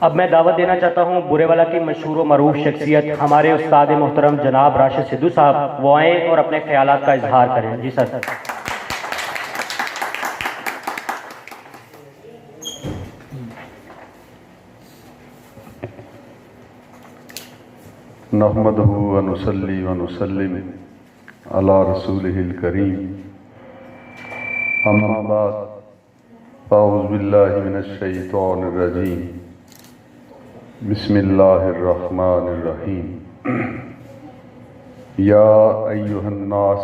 اب میں دعوت دینا چاہتا ہوں برے والا کی مشہور و معروف شخصیت ہمارے استاد محترم جناب راشد سدھو صاحب، وہ آئیں اور اپنے خیالات کا اظہار کریں۔ جی سر۔ نحمدہ ونصلی ونسلم علی رسولہ الکریم، اما بعد اعوذ باللہ من الشیطان الرجیم، بسم اللہ الرحمن الرحیم۔ یا ایہا الناس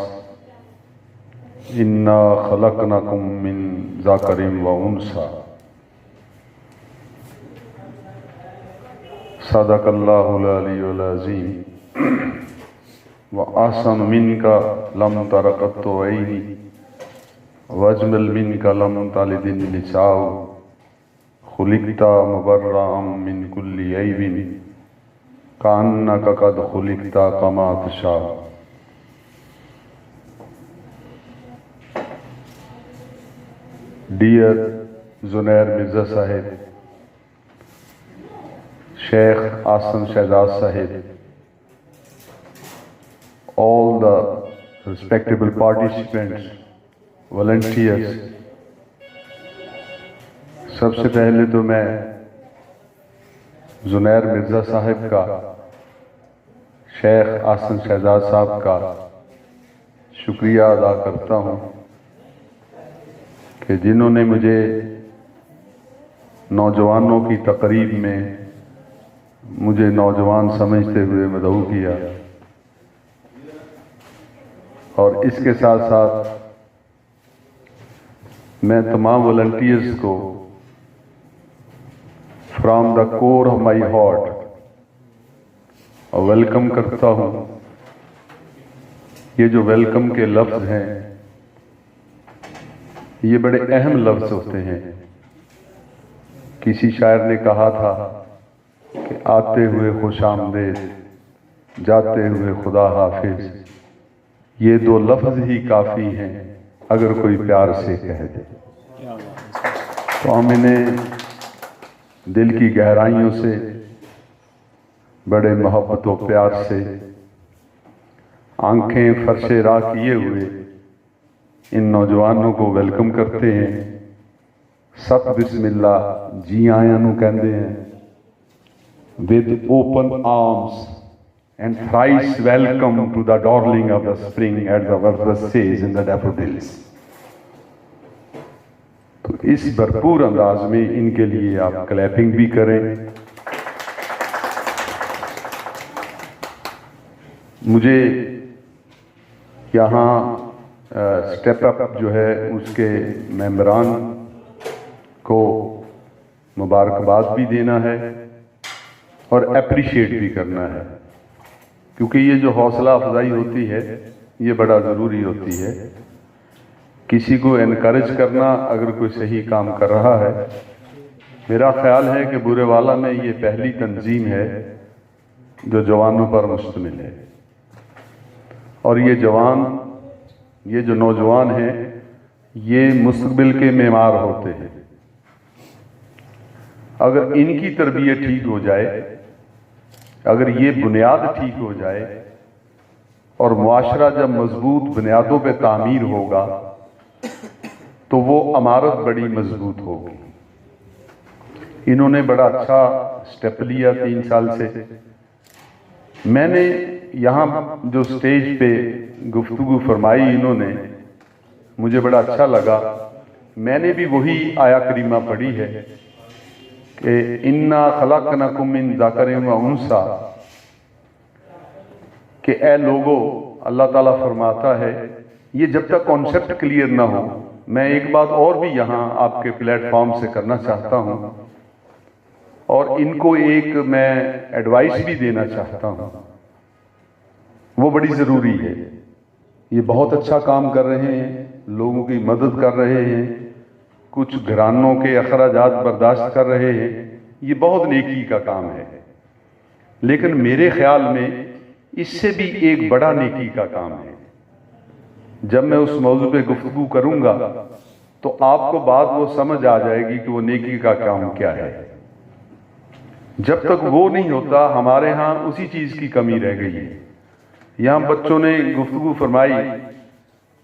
انا خلقناکم من ذکر و انثی، صدق اللہ العلی العظیم۔ وَأَحْسَنُ مِنْكَ لَمْ تَرَ قَطُّ عَيْنِي وَأَجْمَلُ مِنْكَ لَمْ تَلِدِ النِّسَاءُ، خُلِقْتَ مُبَرَّأً مِنْ كُلِّ عَيْبٍ كَأَنَّكَ قَدْ خُلِقْتَ كَمَا تَشَاءُ۔ Dear Zunair Mirza Sahib, Sheikh Ahsan Shahzad Sahib, all the respectable participants, volunteers، سب سے پہلے تو میں زنیر مرزا صاحب کا، شیخ احسن شہزاد صاحب کا شکریہ ادا کرتا ہوں کہ جنہوں نے مجھے نوجوانوں کی تقریب میں مجھے نوجوان سمجھتے ہوئے مدعو کیا، اور اس کے ساتھ ساتھ میں تمام والنٹیئرز کو from the core of my heart welcome کرتا ہوں۔ یہ جو ویلکم کے لفظ ہیں یہ بڑے اہم لفظ ہوتے ہیں۔ کسی شاعر نے کہا تھا کہ آتے ہوئے خوش آمدید، جاتے ہوئے خدا حافظ، یہ دو لفظ ہی کافی ہیں اگر کوئی پیار سے کہہ دے۔ تو ہم انہیں دل کی گہرائیوں سے بڑے محبت و پیار سے آنکھیں فرش راہ کیے ہوئے ان نوجوانوں کو ویلکم کرتے ہیں۔ سب بسم اللہ جی آیاں نو کہندے ہیں، with open arms and thrice welcome to the darling of the spring, as the verse says in the daffodils۔ تو اس بھرپور انداز میں ان کے لیے آپ کلیپنگ بھی کریں۔ مجھے یہاں سٹیپ اپ جو ہے اس کے ممبران کو مبارکباد بھی دینا ہے اور اپریشیٹ بھی کرنا ہے، کیونکہ یہ جو حوصلہ افزائی ہوتی ہے یہ بڑا ضروری ہوتی ہے۔ کسی کو انکریج کرنا اگر کوئی صحیح کام کر رہا ہے، میرا خیال ہے کہ برے والا میں یہ پہلی تنظیم ہے جو جوانوں پر مشتمل ہے، اور یہ جو نوجوان ہیں یہ مستقبل کے معمار ہوتے ہیں۔ اگر ان کی تربیت ٹھیک ہو جائے، اگر یہ بنیاد ٹھیک ہو جائے، اور معاشرہ جب مضبوط بنیادوں پہ تعمیر ہوگا تو وہ عمارت بڑی مضبوط ہوگی۔ انہوں نے بڑا اچھا سٹیپ لیا 3 سال سے۔ میں نے یہاں جو سٹیج پہ گفتگو فرمائی انہوں نے، مجھے بڑا اچھا لگا۔ میں نے بھی وہی آیا کریمہ پڑھی ہے کہ انا خلقناکم من ذکر و انثی، کہ اے لوگو، اللہ تعالیٰ فرماتا ہے یہ جب تک کانسیپٹ کلیئر نہ ہو، میں ایک بات اور بھی یہاں آپ کے پلیٹ فارم سے کرنا چاہتا ہوں، اور ان کو ایک میں ایڈوائس بھی دینا چاہتا ہوں، وہ بڑی ضروری ہے۔ یہ بہت اچھا کام کر رہے ہیں، لوگوں کی مدد کر رہے ہیں، کچھ گھرانوں کے اخراجات برداشت کر رہے ہیں، یہ بہت نیکی کا کام ہے، لیکن میرے خیال میں اس سے بھی ایک بڑا نیکی کا کام ہے۔ جب میں اس موضوع پہ گفتگو کروں گا تو آپ کو بات وہ سمجھ آ جائے گی کہ وہ نیکی کا کام کیا ہے۔ جب تک وہ نہیں ہوتا ہمارے ہاں اسی چیز کی کمی رہ گئی ہے. یہاں بچوں نے گفتگو فرمائی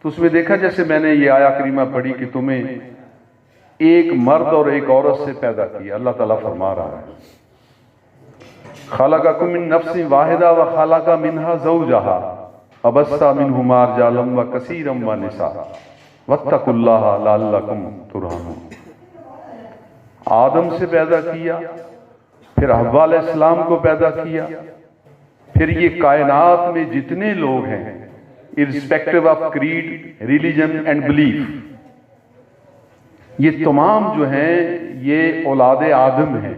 تو اس میں دیکھا جیسے میں نے یہ آیا کریمہ پڑھی کہ تمہیں ایک مرد اور ایک عورت سے پیدا کیا. اللہ تعالیٰ فرما رہا ہے خلقکم من نفس واحدہ وخلق منہا زوجہا وبث منہما رجالا وکثیرا ونساء واتقوا اللہ لعلکم ترحمون. آدم سے پیدا کیا، پھر حوا علیہ السلام کو پیدا کیا، پھر یہ کائنات میں جتنے لوگ ہیں irrespective of creed, religion and belief، یہ تمام جو ہیں یہ اولاد آدم ہیں.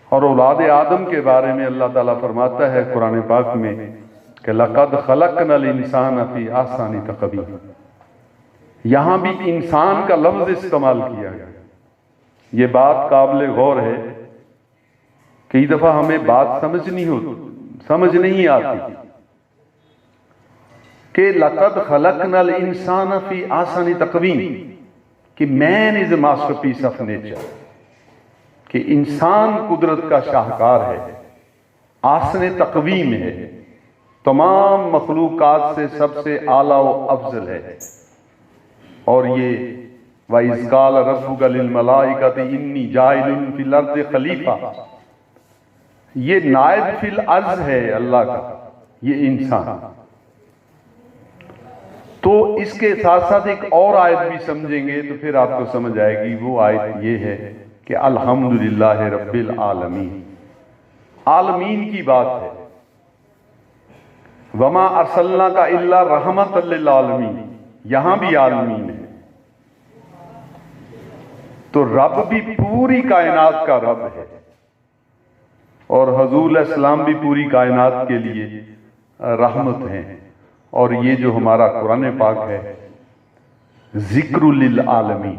اور اولاد آدم کے بارے میں اللہ تعالیٰ فرماتا ہے قرآن پاک میں کہ لَقَدْ خَلَقْنَا الْإِنسَانَ فِي أَحْسَنِ تَقْوِيمٍ. یہاں بھی انسان کا لفظ استعمال کیا گیا. یہ بات قابل غور ہے. کئی دفعہ ہمیں بات سمجھ نہیں آتی کہ لَقَدْ خَلَقْنَا الْإِنسَانَ فِي أَحْسَنِ تَقْوِيمٍ کہ man is a masterpiece of nature, کہ انسان قدرت کا شاہکار ہے، احسن تقویم ہے، تمام مخلوقات سے سب سے اعلیٰ و افضل ہے. اور یہ وَإِذْ قَالَ رَبُّكَ لِلْمَلَائِكَةِ إِنِّي جَاعِلٌ فِي الْأَرْضِ خَلِيفَةً، یہ نائب فی الارض ہے اللہ کا یہ انسان. تو اس کے ساتھ ساتھ ایک اور آیت بھی سمجھیں گے تو پھر آپ کو سمجھ آئے گی. وہ آیت یہ ہے کہ الحمدللہ رب العالمین، عالمین کی بات ہے. وما ارسلناک الا رحمۃ للعالمین، یہاں بھی عالمین ہے. تو رب بھی پوری کائنات کا رب ہے، اور حضور علیہ السلام بھی پوری کائنات کے لیے رحمت ہیں. اور یہ جو ہمارا قرآن پاک ہے ذکر للعالمین،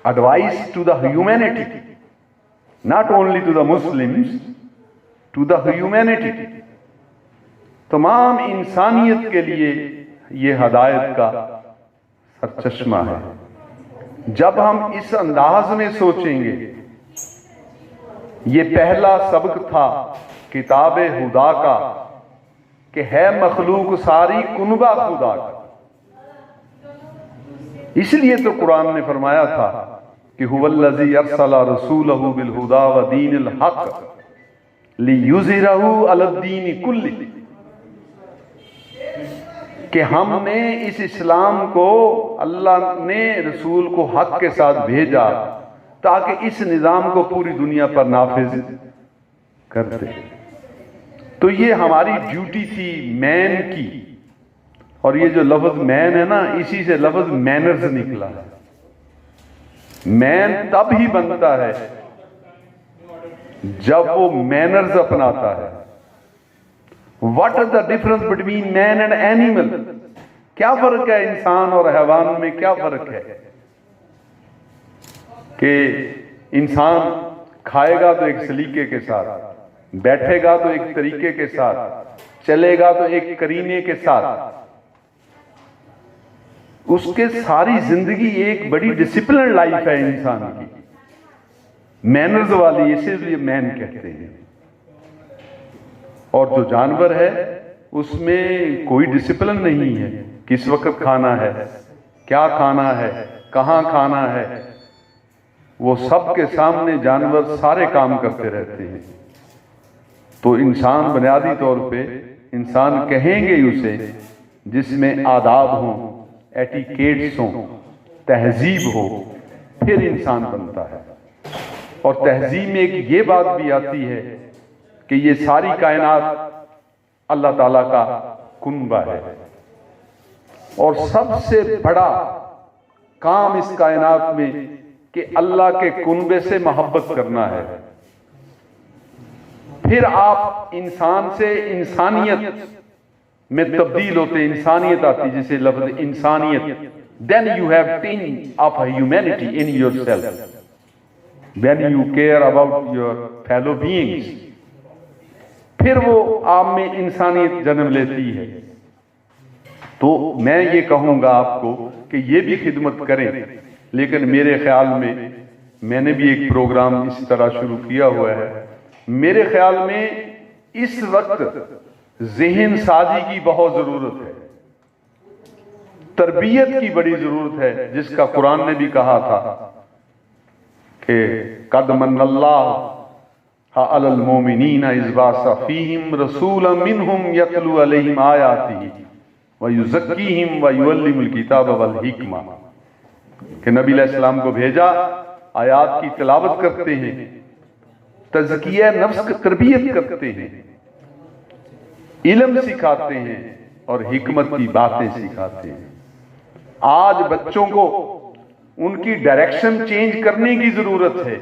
advice to the humanity, not only to the Muslims, to the humanity, تمام انسانیت کے لیے یہ ہدایت کا سرچشمہ ہے. جب ہم اس انداز میں سوچیں گے، یہ پہلا سبق تھا کتاب خدا کا کہ ہے مخلوق ساری کنبہ خدا کا. اس لیے تو قرآن نے فرمایا تھا کہ هو الذی ارسل رسولہ بالہدی ودین الحق لیظہرہ علی الدین کلہ، کہ ہم نے اس اسلام کو، اللہ نے رسول کو حق کے ساتھ بھیجا تاکہ اس نظام کو پوری دنیا پر نافذ کر دے. تو یہ ہماری ڈیوٹی تھی مین کی. اور یہ جو لفظ مین ہے نا، اسی سے لفظ مینرز نکلا ہے. مین تب ہی بنتا ہے جب وہ مینرز اپناتا ہے. What is the difference between man and animal? کیا فرق ہے انسان اور حیوان میں؟ کیا فرق ہے کہ انسان کھائے گا تو ایک سلیقے کے ساتھ، بیٹھے گا تو ایک طریقے کے ساتھ، چلے گا تو ایک قرینے کے ساتھ. اس کے ساری زندگی ایک بڑی ڈسپلن لائف ہے انسان کی، مینرز والی، اسی لیے مین کہتے ہیں. اور جو جانور ہے اس میں کوئی ڈسپلن نہیں ہے. کس وقت کھانا ہے، کیا کھانا ہے، کہاں کھانا ہے، وہ سب کے سامنے جانور سارے کام کرتے رہتے ہیں. تو انسان بنیادی طور پہ انسان کہیں گے اسے جس میں آداب ہوں، ایٹیکیٹس ہوں، تہذیب ہو، پھر انسان بنتا ہے. اور تہذیب میں ایک یہ بات بھی آتی ہے کہ یہ ساری کائنات اللہ تعالیٰ کا کنبہ ہے، اور سب سے بڑا کام اس کائنات میں کہ اللہ کے کنبے سے محبت کرنا ہے. پھر آپ انسان سے انسانیت میں تبدیل ہوتے، انسانیت آتی جسے لفظ انسانیت. then you have tinge of humanity in yourself when you care about your fellow beings. پھر وہ آپ میں انسانیت جنم لیتی ہے. تو میں یہ کہوں گا آپ کو کہ یہ بھی خدمت کریں، لیکن میرے خیال میں میں نے بھی ایک پروگرام اس طرح شروع کیا ہوا ہے. میرے خیال میں اس وقت ذہن سازی کی بہت ضرورت ہے, تربیت کی بڑی ضرورت ہے, جس کا قرآن نے بھی کہا تھا کہ قد من اللہ علی المومنین اذ بعث فیہم رسولا منہم یتلو علیہم آیاتہ ویزکیہم ویعلمہم الکتاب والحکمہ, کہ نبی علیہ السلام کو بھیجا, آیات کی تلاوت کرتے ہیں, تزکیہ نفس کی تربیت کرتے ہیں, علم سکھاتے ہیں اور حکمت کی باتیں سکھاتے ہیں. آج بچوں کو ان کی ڈائریکشن چینج کرنے کی ضرورت ہے,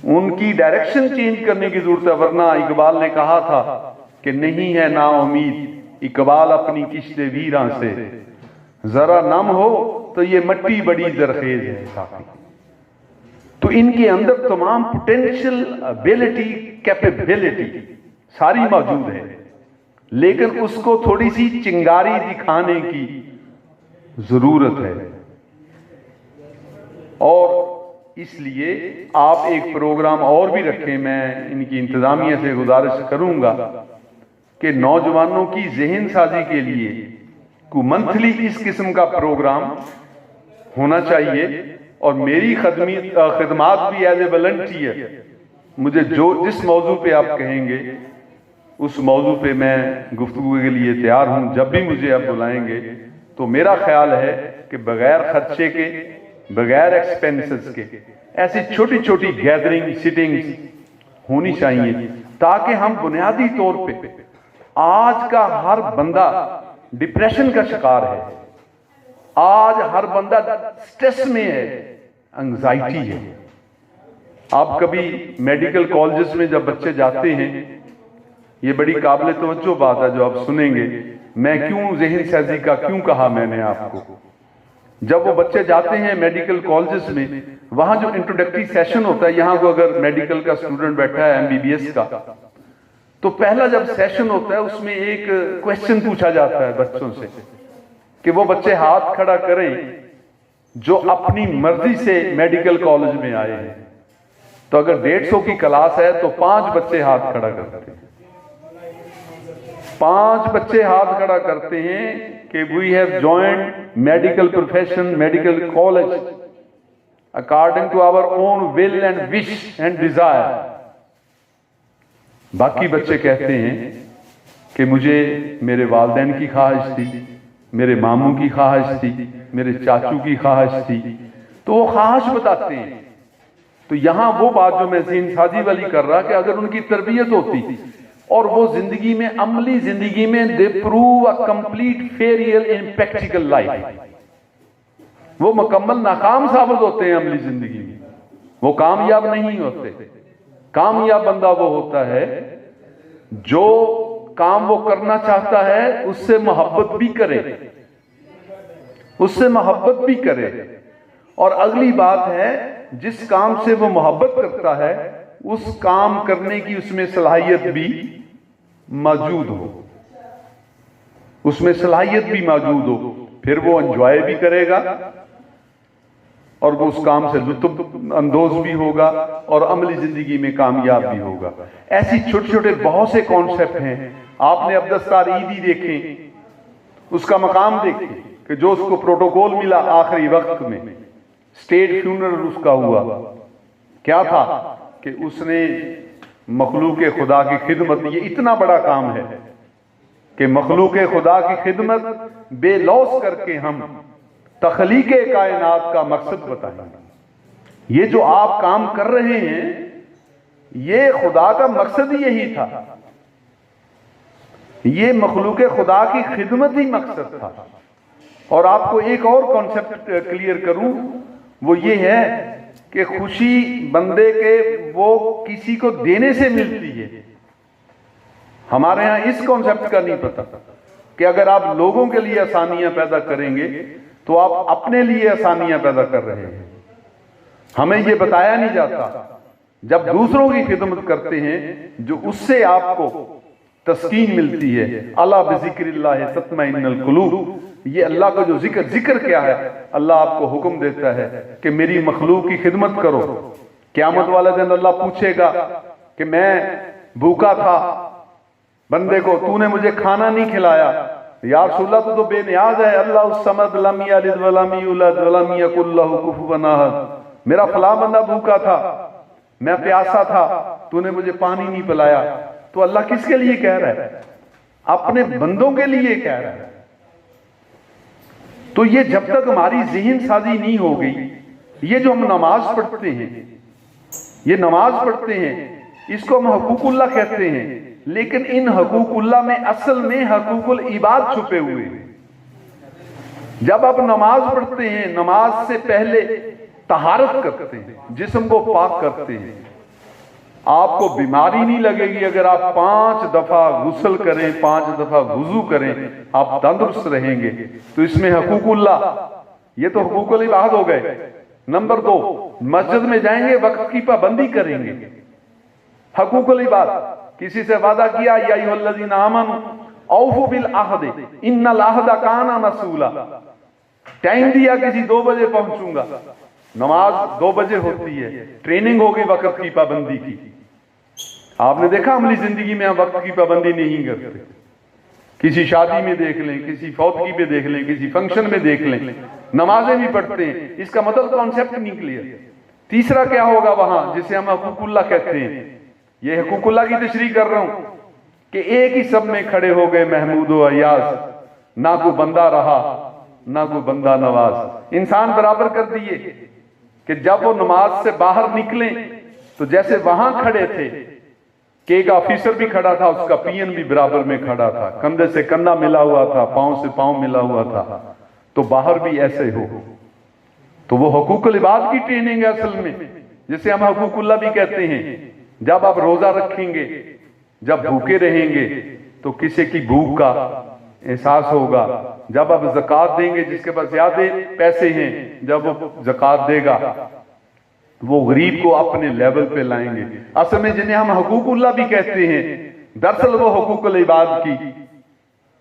ان کی ڈائریکشن چینج کرنے کی ضرورت ہے, ورنہ اقبال نے کہا تھا کہ نہیں ہے نا امید اقبال اپنی کشت ویراں سے, ذرا نم ہو تو یہ مٹی بڑی زرخیز ہے ساقی. تو ان کے اندر تمام پوٹینشل ابیلٹی کیپیبلٹی ساری موجود ہے, لیکن اس کو تھوڑی سی چنگاری دکھانے کی ضرورت ہے. اور اس لیے آپ ایک پروگرام اور بھی رکھیں. میں ان کی انتظامیہ سے گزارش کروں گا کہ نوجوانوں کی ذہن سازی کے لیے کو منتھلی اس قسم کا پروگرام ہونا چاہیے. اور میری خدمات بھی ایز اے والنٹیئر, مجھے جس موضوع پہ آپ کہیں گے اس موضوع پہ میں گفتگو کے لیے تیار ہوں. جب بھی مجھے آپ بلائیں گے تو میرا خیال ہے کہ بغیر خرچے کے, بغیر ایکسپینسز کے ایسی چھوٹی چھوٹی گیدرنگ سٹنگز ہونی چاہیے, تاکہ ہم بنیادی طور پہ, آج کا ہر بندہ ڈپریشن کا شکار ہے, آج ہر بندہ سٹریس میں ہے, انگزائٹی ہے. آپ کبھی میڈیکل کالجز میں جب بچے جاتے ہیں, یہ بڑی قابل توجہ بات ہے جو آپ سنیں گے, میں کیوں ذہن سازی کا کیوں کہا میں نے آپ کو. جب وہ بچے جاتے ہیں میڈیکل کالجز میں, وہاں جو انٹروڈکٹری سیشن ہوتا ہے, یہاں کو اگر میڈیکل کا اسٹوڈنٹ بیٹھا ہے MBBS کا, تو پہلا جب سیشن ہوتا ہے اس میں ایک کویسچن پوچھا جاتا ہے بچوں سے کہ وہ بچے ہاتھ کھڑا کریں جو اپنی مرضی سے میڈیکل کالج میں آئے ہیں. تو اگر 150 کی کلاس ہے تو 5 بچے ہاتھ کھڑا کرتے ہیں, 5 بچے ہاتھ کھڑا کرتے ہیں کہ we have joined medical profession, medical college according to our own will and wish and desire. باقی بچے کہتے ہیں کہ مجھے میرے والدین کی خواہش تھی, میرے ماموں کی خواہش تھی, میرے چاچو کی خواہش تھی, تو وہ خواہش بتاتے ہیں. تو یہاں وہ بات جو میں ذہن سازی والی کر رہا کہ اگر ان کی تربیت ہوتی اور وہ زندگی میں, عملی زندگی میں, they prove a complete failure in practical life, وہ مکمل ناکام ثابت ہوتے ہیں عملی زندگی میں, وہ کامیاب نہیں ہوتے. کامیاب بندہ وہ ہوتا ہے جو کام وہ کرنا چاہتا ہے اس سے محبت بھی کرے, اس سے محبت بھی کرے. اور اگلی بات ہے, جس کام سے وہ محبت کرتا ہے اس کام کرنے کی اس میں صلاحیت بھی موجود ہو, اس میں صلاحیت بھی موجود ہو, پھر وہ انجوائے بھی کرے گا اور وہ اس کام سے لطف اندوز بھی ہوگا اور عملی زندگی میں کامیاب بھی ہوگا. ایسی چھوٹے چھوٹے بہت سے کانسیپٹ ہیں. آپ نے عبدالستار عیدی دیکھیں, اس کا مقام دیکھیں کہ جو اس کو پروٹوکول ملا آخری وقت میں, اسٹیٹ فیونرل اس کا ہوا, کیا تھا کہ اس نے مخلوق خدا کی خدمت, یہ اتنا بڑا کام ہے کہ مخلوق خدا کی خدمت بے لوث کر کے ہم تخلیق کائنات کا مقصد بتائیں. یہ جو آپ کام کر رہے ہیں یہ خدا کا مقصد ہی یہی تھا, یہ مخلوق خدا کی خدمت ہی مقصد تھا. اور آپ کو ایک اور کانسیپٹ کلیئر کروں, وہ یہ ہے کہ خوشی بندے کے وہ کسی کو دینے سے ملتی ہے. ہمارے ہاں اس کانسیپٹ کا نہیں پتہ کہ اگر آپ لوگوں کے لیے آسانیاں پیدا کریں گے تو آپ اپنے لیے آسانیاں پیدا کر رہے ہیں. ہمیں یہ بتایا نہیں جاتا جب دوسروں کی خدمت کرتے ہیں جو اس سے آپ کو تسکین ملتی ہے. الا بذکر اللہ تطمئن القلوب, یہ اللہ کا جو ذکر کیا ہے؟ اللہ آپ کو حکم دیتا ہے کہ میری مخلوق کی خدمت کرو. قیامت والے دن اللہ پوچھے گا کہ میں بھوکا تھا، بندے کو تو نے مجھے کھانا نہیں کھلایا. یا رسول اللہ تو بے نیاز ہے. اللہ الصمد لم یلد ولم یولد ولم یکن لہ کفوا احد. میرا فلاں بندہ بھوکا تھا، میں پیاسا تھا، تو نے مجھے پانی نہیں پلایا. تو اللہ کس کے لیے کہہ رہا ہے؟ اپنے بندوں کے لیے کہہ رہا ہے. تو یہ جب تک ہماری ذہن سازی نہیں ہو گئی، یہ جو ہم نماز پڑھتے ہیں، یہ نماز پڑھتے ہیں، اس کو ہم حقوق اللہ کہتے ہیں، لیکن ان حقوق اللہ میں اصل میں حقوق العباد چھپے ہوئے ہیں. جب آپ نماز پڑھتے ہیں، نماز سے پہلے طہارت کرتے ہیں، جسم کو پاک کرتے ہیں. آپ کو بیماری نہیں لگے گی اگر آپ 5 دفعہ غسل کریں، 5 دفعہ وضو کریں، آپ تندرست رہیں گے. تو اس میں حقوق اللہ، یہ تو حقوق العباد ہو گئے. نمبر 2، مسجد میں جائیں گے، وقت کی پابندی کریں گے. حقوق العباد، کسی سے وعدہ کیا یا ایھا الذین آمنوا اوفوا بالعہد ان العہد کان مسئولا. ٹائم دیا کسی 2 بجے پہنچوں گا، نماز 2 بجے ہوتی ہے. ٹریننگ ہوگی وقت کی پابندی کی. آپ نے دیکھا عملی زندگی میں ہم وقت کی پابندی نہیں کرتے. کسی شادی میں دیکھ لیں، کسی فوتگی پہ دیکھ لیں، کسی فنکشن میں دیکھ لیں، نمازیں بھی پڑھتے ہیں. اس کا مطلب کانسیپٹ نہیں کلیئر. تیسرا کیا ہوگا وہاں جسے ہم حقوق اللہ کہتے ہیں؟ یہ حقوق اللہ کی تشریح کر رہا ہوں کہ ایک ہی سب میں کھڑے ہو گئے محمود و ایاز. نہ کوئی بندہ رہا، نہ کوئی بندہ نواز. انسان برابر کر دیے کہ جب وہ نماز سے باہر نکلیں تو جیسے وہاں کھڑے تھے کہ ایک آفیسر بھی کھڑا تھا، اس کا پی این بھی برابر میں کھڑا تھا، کندھے سے کندھا ملا ہوا تھا، پاؤں سے پاؤں ملا ہوا تھا، تو باہر بھی ایسے ہو. تو وہ حقوق العباد کی ٹریننگ ہے اصل میں، جسے ہم حقوق اللہ بھی کہتے ہیں. جب آپ روزہ رکھیں گے، جب بھوکے رہیں گے تو کسی کی بھوک کا احساس ہوگا. جب آپ زکوٰۃ دیں گے، جس کے پاس زیادہ پیسے ہیں، جب وہ زکوٰۃ دے گا وہ غریب کو اپنے لیول پہ لائیں گے. اصل میں جنہیں ہم حقوق اللہ بھی کہتے ہیں، دراصل وہ حقوق العباد کی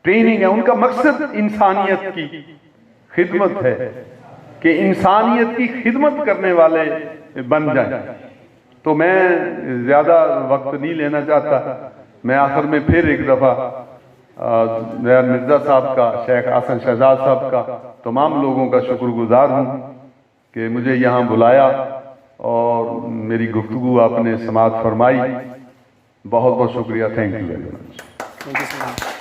ٹریننگ ہے. ان کا مقصد انسانیت کی خدمت ہے کہ انسانیت کی خدمت کرنے والے بن جائیں. تو میں زیادہ وقت نہیں لینا چاہتا. میں آخر میں پھر ایک دفعہ مرزا صاحب کا، شیخ حسن شہزاد صاحب کا، تمام لوگوں کا شکر گزار ہوں کہ مجھے یہاں بلایا اور میری گفتگو آپ نے سماعت فرمائی. بہت بہت شکریہ. Thank you very much.